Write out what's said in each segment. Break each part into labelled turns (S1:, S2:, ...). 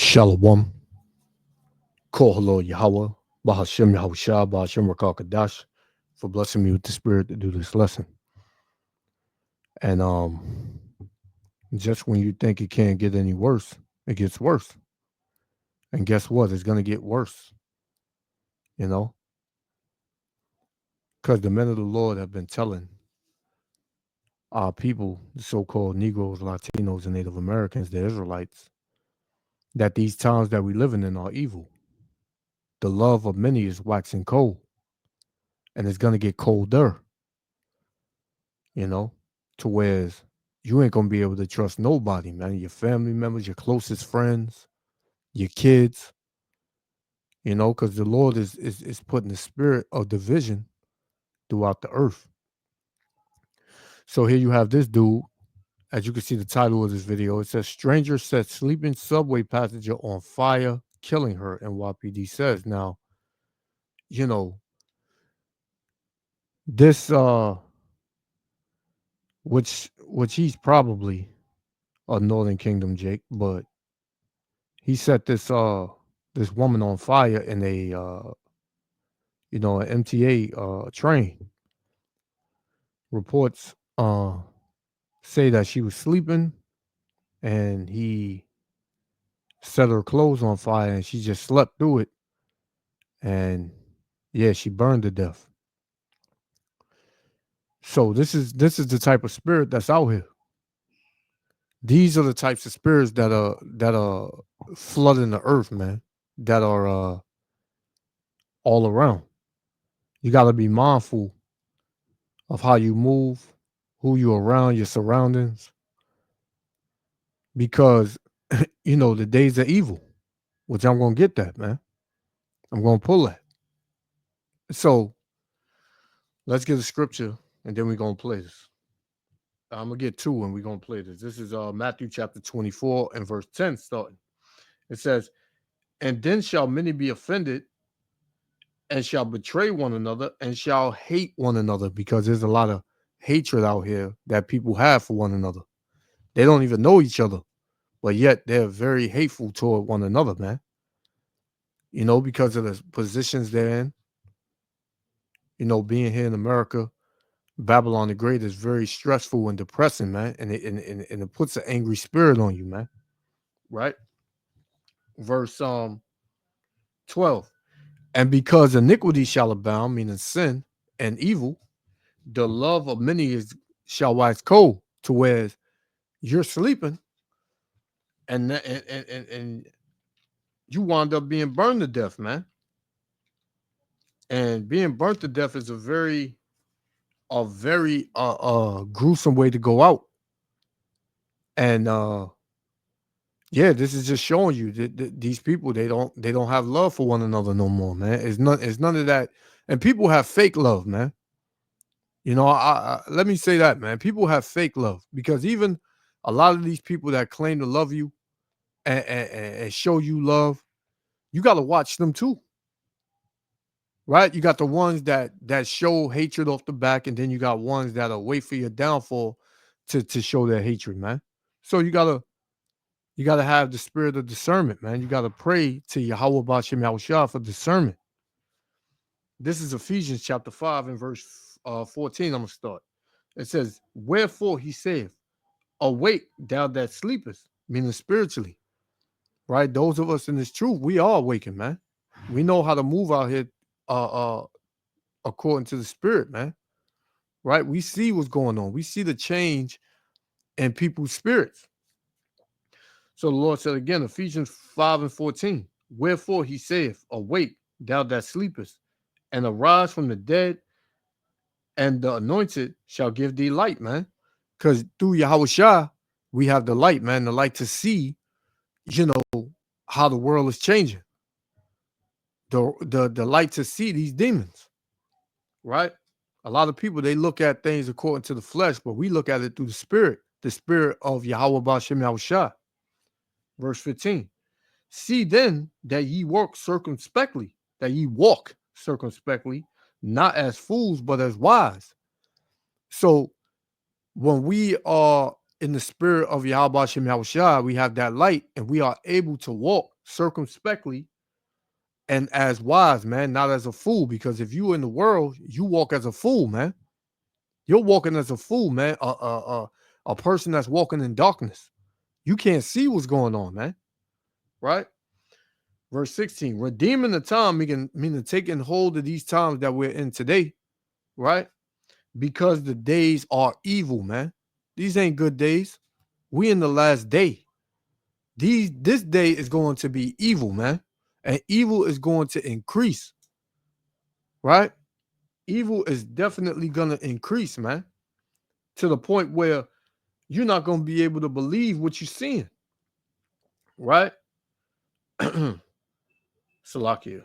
S1: Shalom, Kohalo Yahweh, Bahashem Yahushua, Bahashem Rakakadash, for blessing me with the spirit to do this lesson. And just when you think it can't get any worse, it gets worse. And guess what? It's gonna get worse, you know, because the men of the Lord have been telling our people, the so-called Negroes, Latinos, and Native Americans, the Israelites, that these times that we living in are evil. The love of many is waxing cold, and it's gonna get colder, you know, to whereas you ain't gonna be able to trust nobody, man. Your family members, your closest friends, your kids, you know, because the Lord is putting the spirit of division throughout the earth. So here you have this dude, as you can see the title of this video, it says stranger sets sleeping subway passenger on fire, killing her, NYPD says. Now, you know, this which he's probably a Northern Kingdom Jake, but he set this woman on fire in a an MTA train. Reports say that she was sleeping and he set her clothes on fire and she just slept through it, and yeah, she burned to death. So this is the type of spirit that's out here. These are the types of spirits that are flooding the earth, man. That are all around. You got to be mindful of how you move, who you're around, your surroundings, because the days are evil, which I'm gonna get that, man. I'm gonna pull that. So let's get a scripture and then we're gonna play this. I'm gonna get two and we're gonna play this. This is Matthew chapter 24 and verse 10 starting. It says, and then shall many be offended and shall betray one another and shall hate one another, because there's a lot of hatred out here that people have for one another. They don't even know each other, but yet they're very hateful toward one another, man. Because of the positions they're in. Being here in America, Babylon the Great is very stressful and depressing, man, and it puts an angry spirit on you, man. Right? Verse 12. And because iniquity shall abound, meaning sin and evil, the love of many shall wax cold, to where you're sleeping and you wind up being burned to death, man. And being burnt to death is a very gruesome way to go out. And yeah, this is just showing you that these people, they don't have love for one another no more, man. It's none of that. And people have fake love, man. Let me say that, man. People have fake love, because even a lot of these people that claim to love you and show you love, you got to watch them too, right? You got the ones that show hatred off the back, and then you got ones that'll wait for your downfall to show their hatred, man. So you gotta have the spirit of discernment, man. You gotta pray to Yahweh Bashem Yahushua for discernment. This is Ephesians chapter 5 and verse 14. I'm gonna start. It says, wherefore he saith, awake thou that sleepest, meaning spiritually, right? Those of us in this truth, we are awakened, man. We know how to move out here according to the spirit, man. Right? We see what's going on. We see the change in people's spirits. So the Lord said again, Ephesians 5 and 14, wherefore he saith, awake thou that sleepest, and arise from the dead, and the anointed shall give thee light, man. Because through Yahushua, we have the light, man, the light to see, how the world is changing. The light to see these demons, right? A lot of people, they look at things according to the flesh, but we look at it through the spirit of Yahweh Bashem Yahushua. Verse 15. See then that ye walk circumspectly, not as fools, but as wise. So when we are in the spirit of Yahweh Shem Yahushua, we have that light and we are able to walk circumspectly and as wise, man, not as a fool. Because if you in the world, you walk as a fool, man. You're walking as a fool, man. A person that's walking in darkness. You can't see what's going on, man. Right? Verse 16, redeeming the time, meaning taking hold of these times that we're in today, right? Because the days are evil, man. These ain't good days. We in the last day. This day is going to be evil, man. And evil is going to increase, right? Evil is definitely going to increase, man, to the point where you're not going to be able to believe what you're seeing, right? Salakia.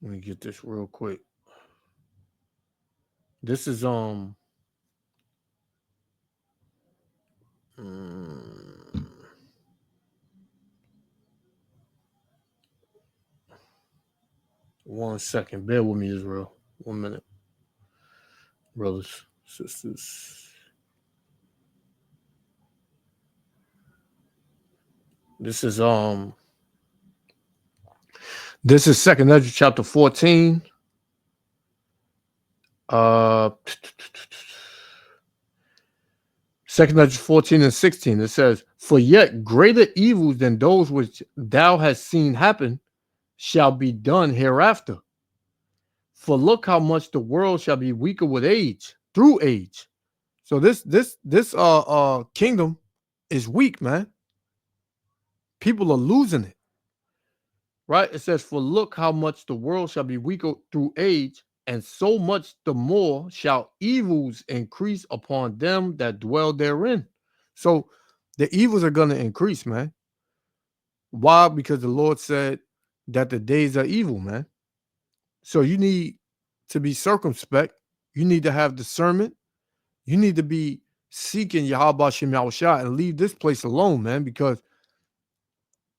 S1: Let me get this real quick. This is 1 second. Bear with me, Israel. 1 minute. Brothers, sisters. This is 2nd Ezra chapter 14. 2nd Ezra 14 and 16. It says, for yet greater evils than those which thou hast seen happen shall be done hereafter. For look how much the world shall be weaker with age, through age. So this kingdom is weak, man. People are losing it. Right? It says, for look how much the world shall be weaker through age, and so much the more shall evils increase upon them that dwell therein. So the evils are going to increase, man. Why? Because the Lord said that the days are evil, man. So you need to be circumspect. You need to have discernment. You need to be seeking Yahweh Shem Yahushua and leave this place alone, man, because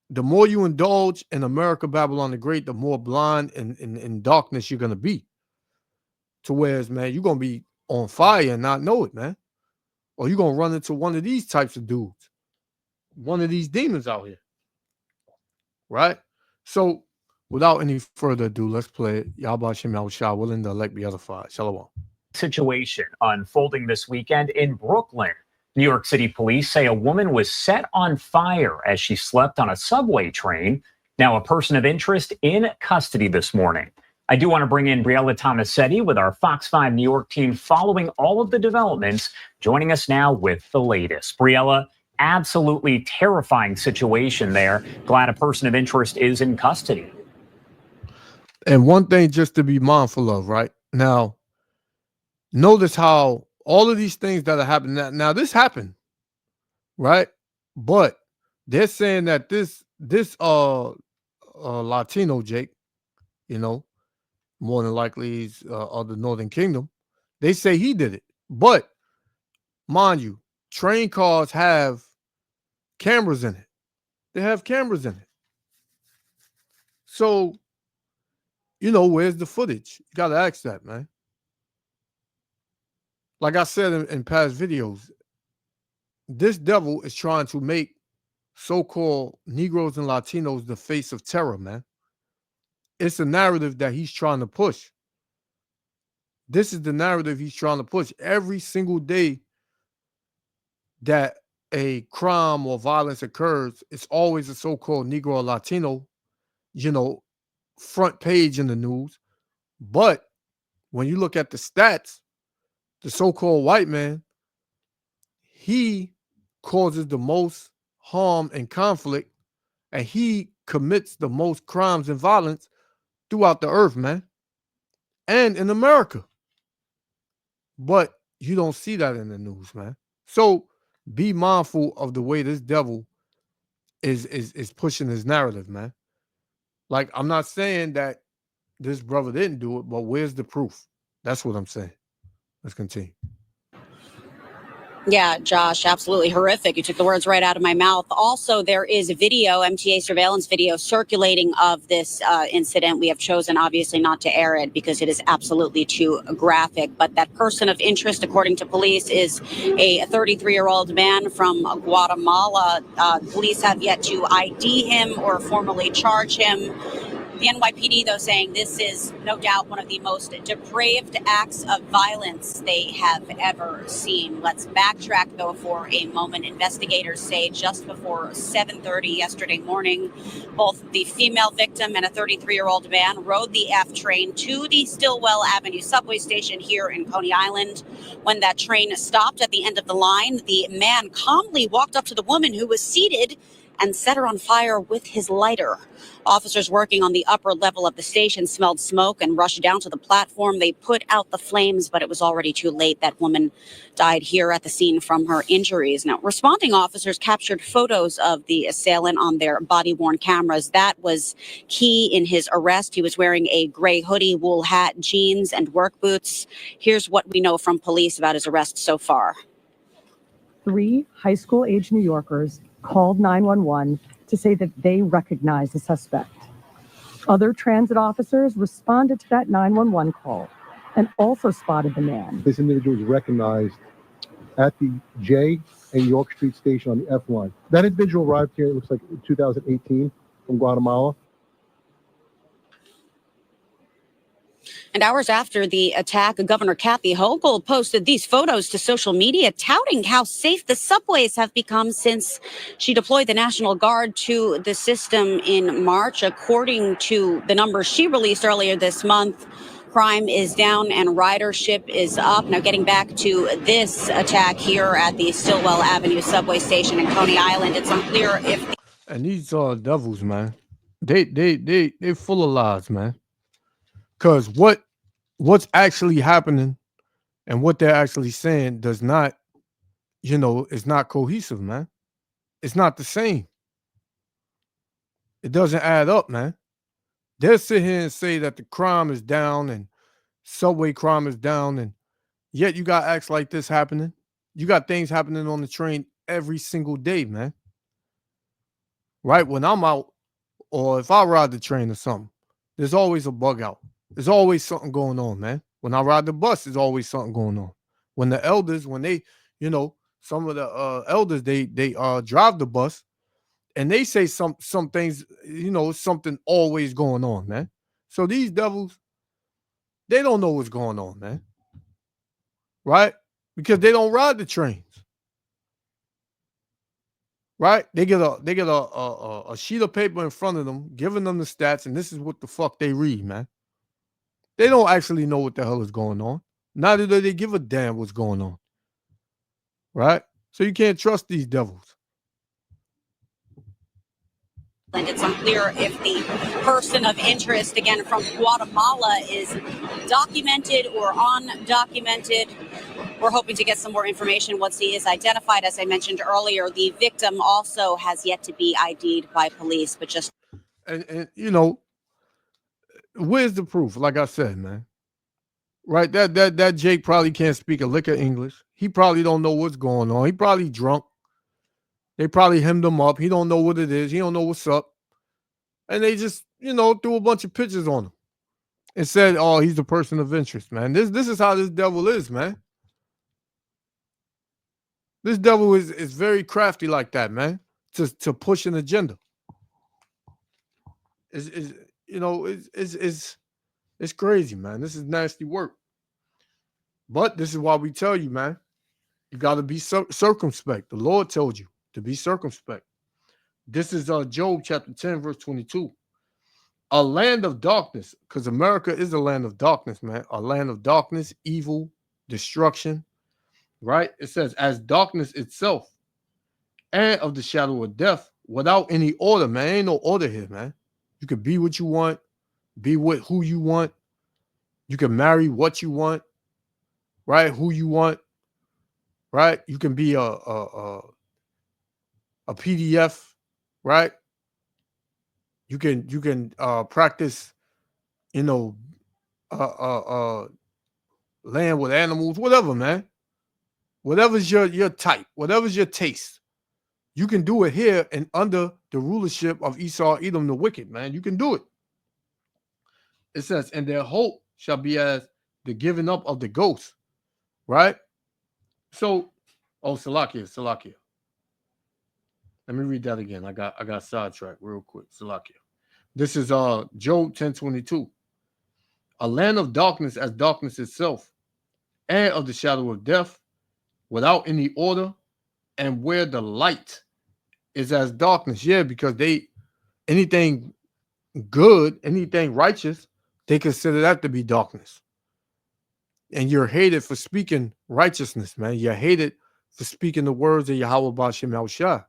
S1: the more you indulge in America, Babylon the Great, the more blind and in darkness you're going to be. To whereas, man, you're going to be on fire and not know it, man. Or you're going to run into one of these types of dudes, one of these demons out here. Right? So, without any further ado, let's play it. Yahweh Shem Yahushua, willing to elect the other five. Shalom.
S2: Situation unfolding this weekend in Brooklyn. New York City police say a woman was set on fire as she slept on a subway train. Now a person of interest in custody this morning. I do want to bring in Briella Tomasetti with our Fox 5 New York team following all of the developments, joining us now with the latest. Briella, absolutely terrifying situation there. Glad a person of interest is in custody.
S1: And one thing just to be mindful of, right? Now, notice how all of these things that are happening now this happened, right? But they're saying that this Latino Jake, you know, more than likely he's of the Northern Kingdom. They say he did it. But mind you, train cars have cameras in it. They have cameras in it. So, you know, where's the footage? You got to ask that, man. Like I said in past videos, this devil is trying to make so-called Negroes and Latinos the face of terror, man. It's a narrative that he's trying to push. This is the narrative he's trying to push. Every single day that a crime or violence occurs, it's always a so-called Negro or Latino, you know, front page in the news. But when you look at the stats, the so-called white man, he causes the most harm and conflict, and he commits the most crimes and violence throughout the earth, man, and in America. But you don't see that in the news, man. So be mindful of the way this devil is pushing his narrative, man. Like, I'm not saying that this brother didn't do it, but where's the proof? That's what I'm saying. Let's continue.
S3: Yeah, Josh, absolutely horrific. You took the words right out of my mouth. Also, there is a video, MTA surveillance video, circulating of this incident. We have chosen, obviously, not to air it because it is absolutely too graphic. But that person of interest, according to police, is a 33-year-old man from Guatemala. Police have yet to ID him or formally charge him. The NYPD, though, saying this is no doubt one of the most depraved acts of violence they have ever seen. Let's backtrack, though, for a moment. Investigators say just before 7:30 yesterday morning, both the female victim and a 33-year-old man rode the F train to the Stillwell Avenue subway station here in Coney Island. When that train stopped at the end of the line, the man calmly walked up to the woman who was seated and set her on fire with his lighter. Officers working on the upper level of the station smelled smoke and rushed down to the platform. They put out the flames, but it was already too late. That woman died here at the scene from her injuries. Now, responding officers captured photos of the assailant on their body-worn cameras. That was key in his arrest. He was wearing a gray hoodie, wool hat, jeans, and work boots. Here's what we know from police about his arrest so far.
S4: 3 high school-age New Yorkers called 911 to say that they recognized the suspect. Other transit officers responded to that 911 call and also spotted the man.
S5: This individual was recognized at the J and York Street station on the F line. That individual arrived here, it looks like in 2018 from Guatemala.
S3: And hours after the attack, Governor Kathy Hochul posted these photos to social media, touting how safe the subways have become since she deployed the National Guard to the system in March. According to the numbers she released earlier this month, crime is down and ridership is up. Now, getting back to this attack here at the Stillwell Avenue subway station in Coney Island, it's unclear if...
S1: And these are devils, man. They're full of lies, man. Because what's actually happening and what they're actually saying does not, it's not cohesive, man. It's not the same. It doesn't add up, man. They'll sit here and say that the crime is down and subway crime is down, and yet you got acts like this happening. You got things happening on the train every single day, man. Right? When I'm out or if I ride the train or something, there's always a bug out. There's always something going on, man. When I ride the bus, there's always something going on. When the elders, when they, some of the elders, they drive the bus and they say some things, something always going on, man. So these devils, they don't know what's going on, man. Right? Because they don't ride the trains. Right? They get a sheet of paper in front of them, giving them the stats, and this is what the fuck they read, man. They don't actually know what the hell is going on. Neither do they give a damn what's going on. Right? So you can't trust these devils.
S3: And it's unclear if the person of interest, again, from Guatemala is documented or undocumented. We're hoping to get some more information once he is identified. As I mentioned earlier, the victim also has yet to be ID'd by police, but just...
S1: And where's the proof? Like I said, man. Right? That Jake probably can't speak a lick of English. He probably don't know what's going on. He probably drunk. They probably hemmed him up. He don't know what it is. He don't know what's up. And they just, threw a bunch of pictures on him and said, oh, he's the person of interest, man. This is how this devil is, man. This devil is very crafty like that, man, to push an agenda. It's crazy, man. This is nasty work. But this is why we tell you, man, you got to be circumspect. The Lord told you to be circumspect. This is Job chapter 10, verse 22. A land of darkness, because America is a land of darkness, man. A land of darkness, evil, destruction, right? It says, as darkness itself, and of the shadow of death, without any order, man. Ain't no order here, man. You can be what you want, be with who you want. You can marry what you want, right? Who you want, right? You can be a PDF, right? You can practice, land with animals, whatever, man. whatever's your type, whatever's your taste, you can do it here and under the rulership of Esau, Edom, the wicked, man. You can do it. It says, and their hope shall be as the giving up of the ghost, right? So, Salakia. Let me read that again. I got sidetracked real quick. Salakia. This is Job 10:22. A land of darkness as darkness itself, and of the shadow of death, without any order, and where the light is as darkness. Yeah, because anything good, anything righteous, they consider that to be darkness. And you're hated for speaking righteousness, man. You're hated for speaking the words of Yahweh Ba'ashem Yahushua.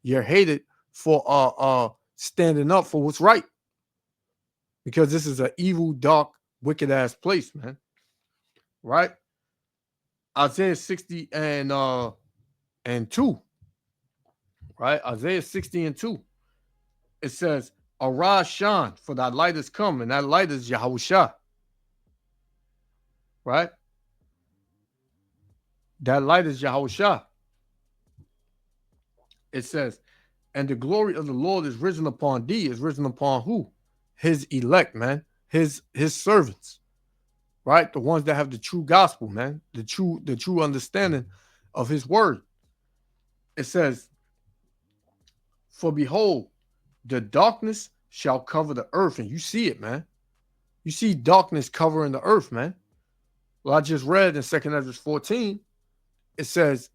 S1: You're hated for standing up for what's right. Because this is an evil, dark, wicked ass place, man. Right? Isaiah 60 and 2. Right? Isaiah 60 and 2. It says, arise, shine, for thy light is come, and that light is Yahushua. Right? That light is Yahushua. It says, and the glory of the Lord is risen upon thee. Is risen upon who? His elect, man. His servants. Right? The ones that have the true gospel, man. The true understanding of his word. It says, for behold, the darkness shall cover the earth. And you see it, man. You see darkness covering the earth, man. Well, I just read in 2 Ezra 14, it says,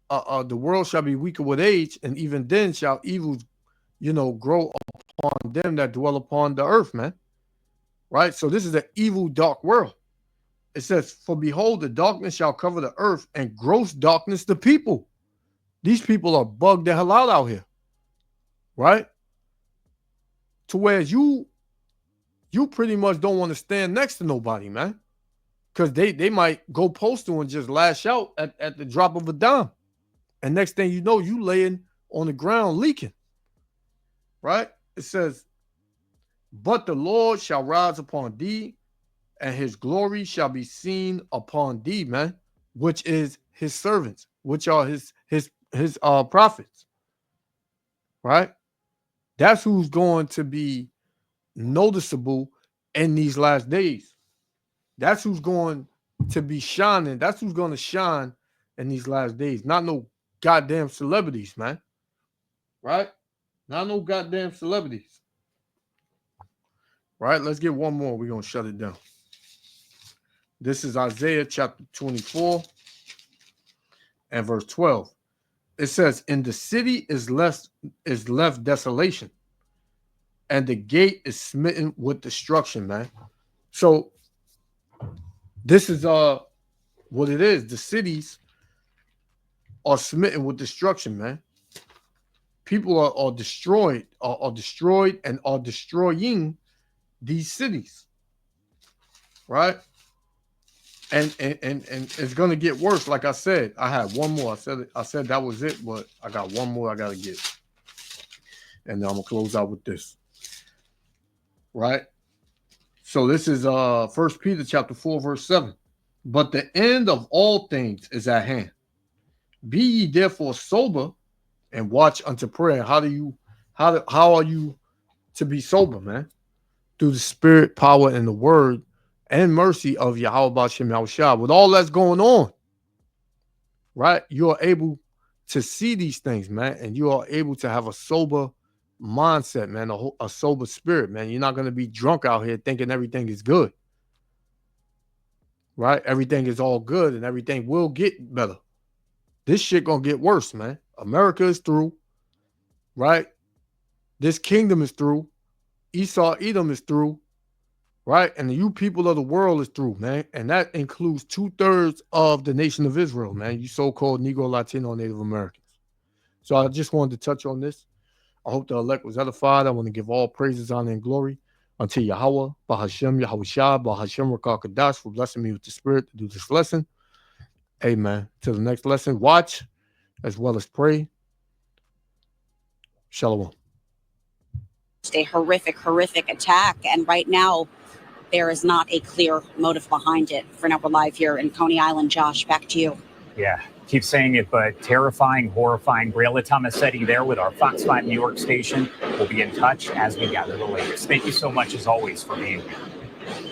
S1: the world shall be weaker with age, and even then shall evil, grow upon them that dwell upon the earth, man. Right? So this is an evil, dark world. It says, for behold, the darkness shall cover the earth, and gross darkness the people. These people are bugged the hell out here. Right? To where you pretty much don't want to stand next to nobody, man. Because they might go postal and just lash out at the drop of a dime. And next thing you know, you laying on the ground leaking. Right? It says, but the Lord shall rise upon thee, and his glory shall be seen upon thee, man, which is his servants, which are his prophets. Right? That's who's going to be noticeable in these last days. That's who's going to be shining. That's who's going to shine in these last days. Not no goddamn celebrities, man. Right? Not no goddamn celebrities. Right? Let's get one more. We're going to shut it down. This is Isaiah chapter 24 and verse 12. It says, in the city is left desolation, and the gate is smitten with destruction, man. So this is what it is. The cities are smitten with destruction, man. People are destroyed, are destroyed, and are destroying these cities. Right? And it's gonna get worse. Like I said, I had one more. I said that was it, but I got one more I gotta get. And then I'm gonna close out with this. Right? So this is 1 Peter chapter 4, verse 7. But the end of all things is at hand. Be ye therefore sober and watch unto prayer. How are you to be sober, man? Through the spirit, power, and the word and mercy of Yahweh Ba'ashem Yahushua. With all that's going on, right? You are able to see these things, man, and you are able to have a sober mindset, man, a sober spirit, man. You're not going to be drunk out here thinking everything is good, right? Everything is all good and everything will get better. This shit gonna get worse, man. America is through, right? This kingdom is through. Esau, Edom is through, right? And you people of the world is through, man. And that includes 2/3 of the nation of Israel, man. You so-called Negro, Latino, Native Americans. So I just wanted to touch on this. I hope the elect was edified. I want to give all praises, honor, and glory unto Yahweh, Bahashem, Yahushua, Bahashem, Rakakadash, for blessing me with the spirit to do this lesson. Amen. Till the next lesson, watch as well as pray. Shalom.
S3: A horrific attack. And right now, there is not a clear motive behind it. For now, we're live here in Coney Island. Josh, back to you.
S2: Yeah, keep saying it, but terrifying, horrifying. Briella Tomasetti there with our Fox 5 New York station. We'll be in touch as we gather the latest. Thank you so much, as always, for being here.